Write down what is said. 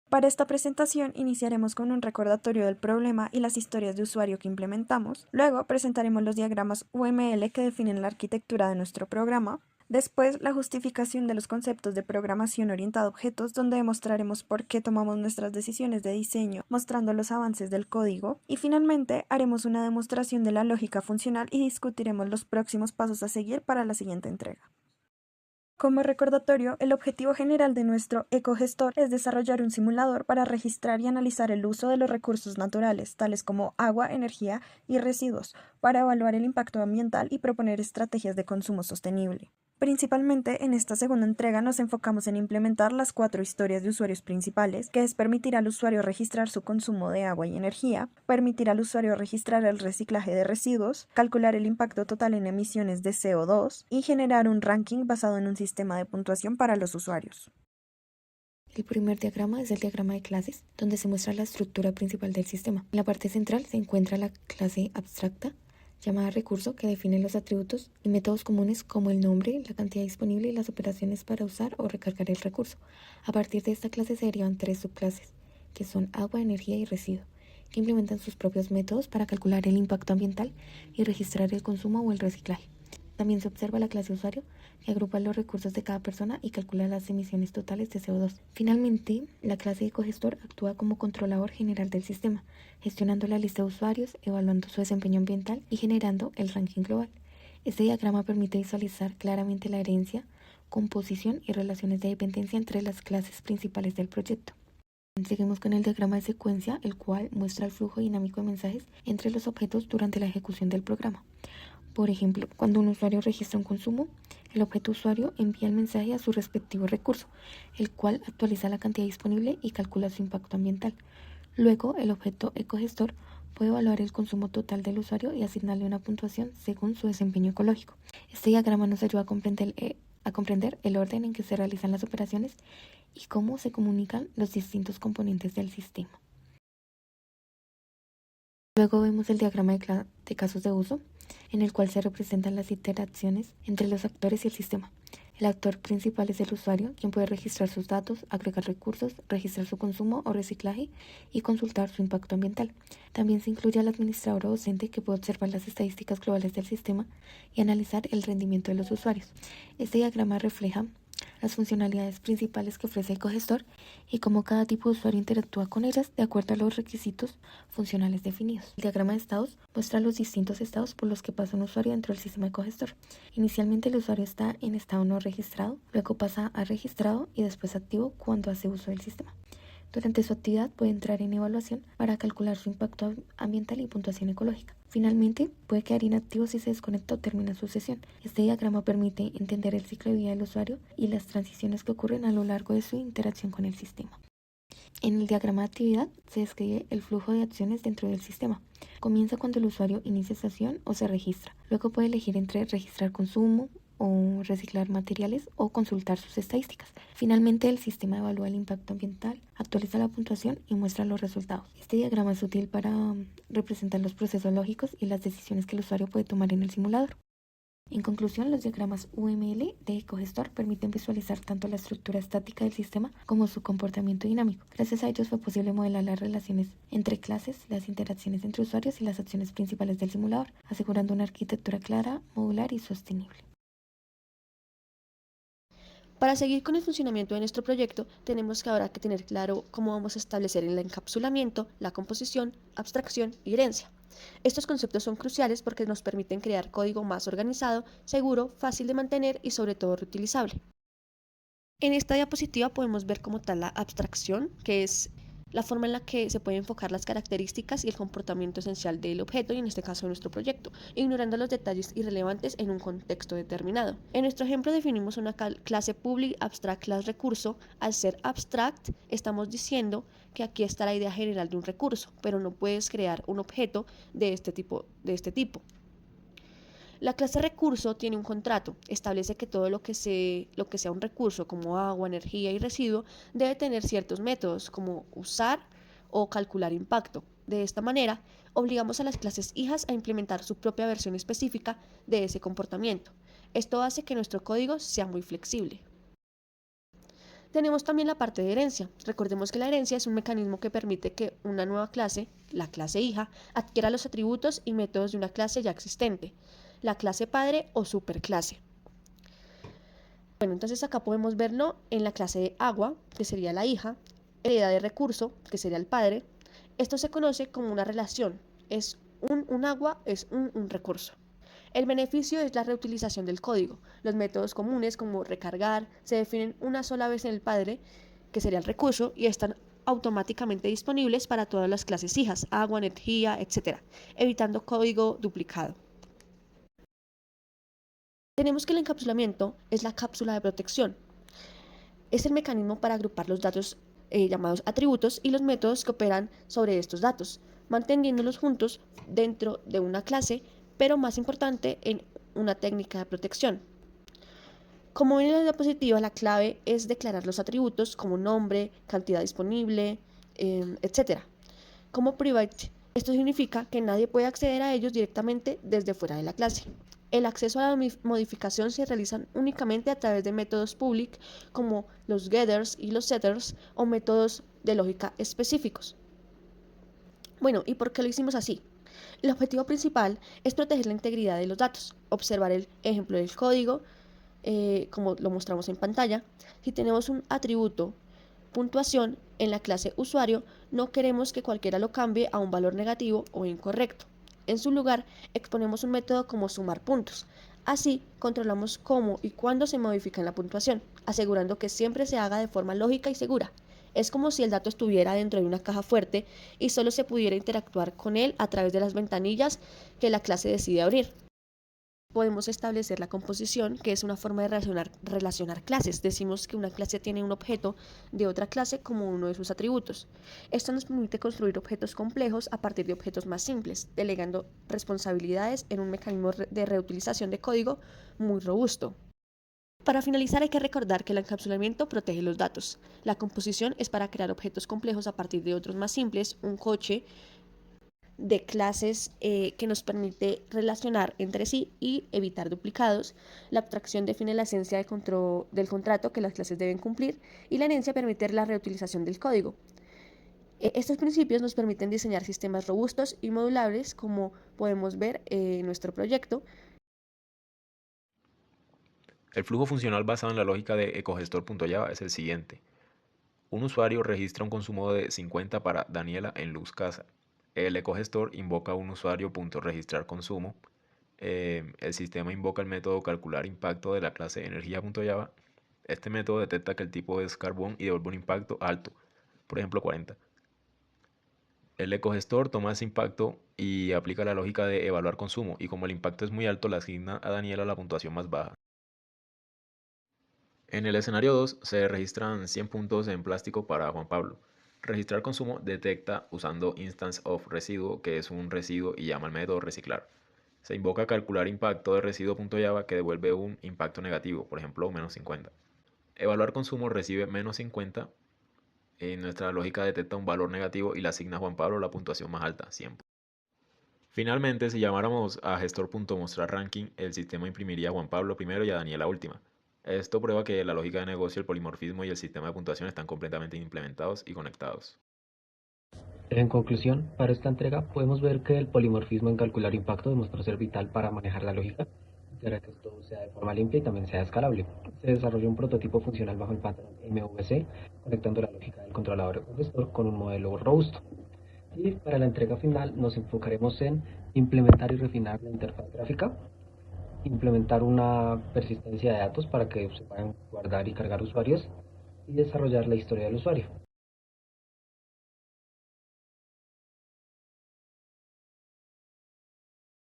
Para esta presentación iniciaremos con un recordatorio del problema y las historias de usuario que implementamos. Luego presentaremos los diagramas UML que definen la arquitectura de nuestro programa. Después, la justificación de los conceptos de programación orientada a objetos, donde demostraremos por qué tomamos nuestras decisiones de diseño, mostrando los avances del código. Y finalmente, haremos una demostración de la lógica funcional y discutiremos los próximos pasos a seguir para la siguiente entrega. Como recordatorio, el objetivo general de nuestro ecogestor es desarrollar un simulador para registrar y analizar el uso de los recursos naturales, tales como agua, energía y residuos, para evaluar el impacto ambiental y proponer estrategias de consumo sostenible. Principalmente en esta segunda entrega nos enfocamos en implementar las 4 historias de usuarios principales, que es permitir al usuario registrar su consumo de agua y energía, permitir al usuario registrar el reciclaje de residuos, calcular el impacto total en emisiones de CO2 y generar un ranking basado en un sistema de puntuación para los usuarios. El primer diagrama es el diagrama de clases, donde se muestra la estructura principal del sistema. En la parte central se encuentra la clase abstracta, llamada recurso, que define los atributos y métodos comunes como el nombre, la cantidad disponible y las operaciones para usar o recargar el recurso. A partir de esta clase se derivan 3 subclases, que son agua, energía y residuo, que implementan sus propios métodos para calcular el impacto ambiental y registrar el consumo o el reciclaje. También se observa la clase usuario, que agrupa los recursos de cada persona y calcula las emisiones totales de CO2. Finalmente, la clase ecogestor actúa como controlador general del sistema, gestionando la lista de usuarios, evaluando su desempeño ambiental y generando el ranking global. Este diagrama permite visualizar claramente la herencia, composición y relaciones de dependencia entre las clases principales del proyecto. Seguimos con el diagrama de secuencia, el cual muestra el flujo dinámico de mensajes entre los objetos durante la ejecución del programa. Por ejemplo, cuando un usuario registra un consumo, el objeto usuario envía el mensaje a su respectivo recurso, el cual actualiza la cantidad disponible y calcula su impacto ambiental. Luego, el objeto ecogestor puede evaluar el consumo total del usuario y asignarle una puntuación según su desempeño ecológico. Este diagrama nos ayuda a comprender el orden en que se realizan las operaciones y cómo se comunican los distintos componentes del sistema. Luego vemos el diagrama de casos de uso, en el cual se representan las interacciones entre los actores y el sistema. El actor principal es el usuario, quien puede registrar sus datos, agregar recursos, registrar su consumo o reciclaje y consultar su impacto ambiental. También se incluye al administrador o docente, que puede observar las estadísticas globales del sistema y analizar el rendimiento de los usuarios. Este diagrama refleja las funcionalidades principales que ofrece el cogestor y cómo cada tipo de usuario interactúa con ellas de acuerdo a los requisitos funcionales definidos. El diagrama de estados muestra los distintos estados por los que pasa un usuario dentro del sistema de cogestor. Inicialmente el usuario está en estado no registrado, luego pasa a registrado y después activo cuando hace uso del sistema. Durante su actividad puede entrar en evaluación para calcular su impacto ambiental y puntuación ecológica. Finalmente, puede quedar inactivo si se desconecta o termina su sesión. Este diagrama permite entender el ciclo de vida del usuario y las transiciones que ocurren a lo largo de su interacción con el sistema. En el diagrama de actividad se describe el flujo de acciones dentro del sistema. Comienza cuando el usuario inicia sesión o se registra. Luego puede elegir entre registrar consumo o reciclar materiales o consultar sus estadísticas. Finalmente, el sistema evalúa el impacto ambiental, actualiza la puntuación y muestra los resultados. Este diagrama es útil para representar los procesos lógicos y las decisiones que el usuario puede tomar en el simulador. En conclusión, los diagramas UML de ecogestor permiten visualizar tanto la estructura estática del sistema como su comportamiento dinámico. Gracias a ellos fue posible modelar las relaciones entre clases, las interacciones entre usuarios y las acciones principales del simulador, asegurando una arquitectura clara, modular y sostenible. Para seguir con el funcionamiento de nuestro proyecto, tenemos que ahora que tener claro cómo vamos a establecer el encapsulamiento, la composición, abstracción y herencia. Estos conceptos son cruciales porque nos permiten crear código más organizado, seguro, fácil de mantener y sobre todo reutilizable. En esta diapositiva podemos ver como tal la abstracción, que es la forma en la que se pueden enfocar las características y el comportamiento esencial del objeto, y en este caso de nuestro proyecto, ignorando los detalles irrelevantes en un contexto determinado. En nuestro ejemplo definimos una clase public abstract class recurso. Al ser abstract, estamos diciendo que aquí está la idea general de un recurso, pero no puedes crear un objeto de este tipo. La clase recurso tiene un contrato, establece que todo lo que sea un recurso como agua, energía y residuo debe tener ciertos métodos como usar o calcular impacto. De esta manera, obligamos a las clases hijas a implementar su propia versión específica de ese comportamiento. Esto hace que nuestro código sea muy flexible. Tenemos también la parte de herencia. Recordemos que la herencia es un mecanismo que permite que una nueva clase, la clase hija, adquiera los atributos y métodos de una clase ya existente, la clase padre o superclase. Bueno, entonces acá podemos verlo en la clase de agua, que sería la hija, hereda de recurso, que sería el padre. Esto se conoce como una relación. Es un agua, es un recurso. El beneficio es la reutilización del código. Los métodos comunes como recargar se definen una sola vez en el padre, que sería el recurso, y están automáticamente disponibles para todas las clases hijas, agua, energía, etc., evitando código duplicado. Tenemos que el encapsulamiento es la cápsula de protección. Es el mecanismo para agrupar los datos llamados atributos y los métodos que operan sobre estos datos, manteniéndolos juntos dentro de una clase, pero más importante en una técnica de protección. Como ven en la diapositiva, la clave es declarar los atributos como nombre, cantidad disponible, etc. Como private, esto significa que nadie puede acceder a ellos directamente desde fuera de la clase. El acceso a la modificación se realiza únicamente a través de métodos public como los getters y los setters o métodos de lógica específicos. Bueno, ¿y por qué lo hicimos así? El objetivo principal es proteger la integridad de los datos, observar el ejemplo del código, como lo mostramos en pantalla. Si tenemos un atributo puntuación en la clase usuario, no queremos que cualquiera lo cambie a un valor negativo o incorrecto. En su lugar, exponemos un método como sumar puntos. Así, controlamos cómo y cuándo se modifica la puntuación, asegurando que siempre se haga de forma lógica y segura. Es como si el dato estuviera dentro de una caja fuerte y solo se pudiera interactuar con él a través de las ventanillas que la clase decide abrir. Podemos establecer la composición, que es una forma de relacionar clases. Decimos que una clase tiene un objeto de otra clase como uno de sus atributos. Esto nos permite construir objetos complejos a partir de objetos más simples, delegando responsabilidades en un mecanismo de reutilización de código muy robusto. Para finalizar, hay que recordar que el encapsulamiento protege los datos. La composición es para crear objetos complejos a partir de otros más simples, un coche de clases que nos permite relacionar entre sí y evitar duplicados. La abstracción define la esencia del contrato que las clases deben cumplir y la herencia permite la reutilización del código. Estos principios nos permiten diseñar sistemas robustos y modulables, como podemos ver en nuestro proyecto. El flujo funcional basado en la lógica de ecogestor.java es el siguiente. Un usuario registra un consumo de 50 para Daniela en Luz Casa. El ecogestor invoca un usuario.registrarconsumo. El sistema invoca el método calcular impacto de la clase energía.java. Este método detecta que el tipo es carbón y devuelve un impacto alto, por ejemplo 40. El ecogestor toma ese impacto y aplica la lógica de evaluar consumo, y como el impacto es muy alto, le asigna a Daniela la puntuación más baja. En el escenario 2 se registran 100 puntos en plástico para Juan Pablo. Registrar consumo detecta usando instance of residuo, que es un residuo, y llama al método reciclar. Se invoca calcular impacto de residuo.java, que devuelve un impacto negativo, por ejemplo menos 50. Evaluar consumo recibe menos 50. En nuestra lógica detecta un valor negativo y le asigna a Juan Pablo la puntuación más alta, 100. Finalmente, si llamáramos a gestor.mostrarranking, el sistema imprimiría a Juan Pablo primero y a Daniela última. Esto prueba que la lógica de negocio, el polimorfismo y el sistema de puntuación están completamente implementados y conectados. En conclusión, para esta entrega podemos ver que el polimorfismo en calcular impacto demostró ser vital para manejar la lógica, para que esto sea de forma limpia y también sea escalable. Se desarrolló un prototipo funcional bajo el patrón MVC, conectando la lógica del controlador gestor con un modelo robusto. Y para la entrega final nos enfocaremos en implementar y refinar la interfaz gráfica, implementar una persistencia de datos para que se puedan guardar y cargar usuarios y desarrollar la historia del usuario.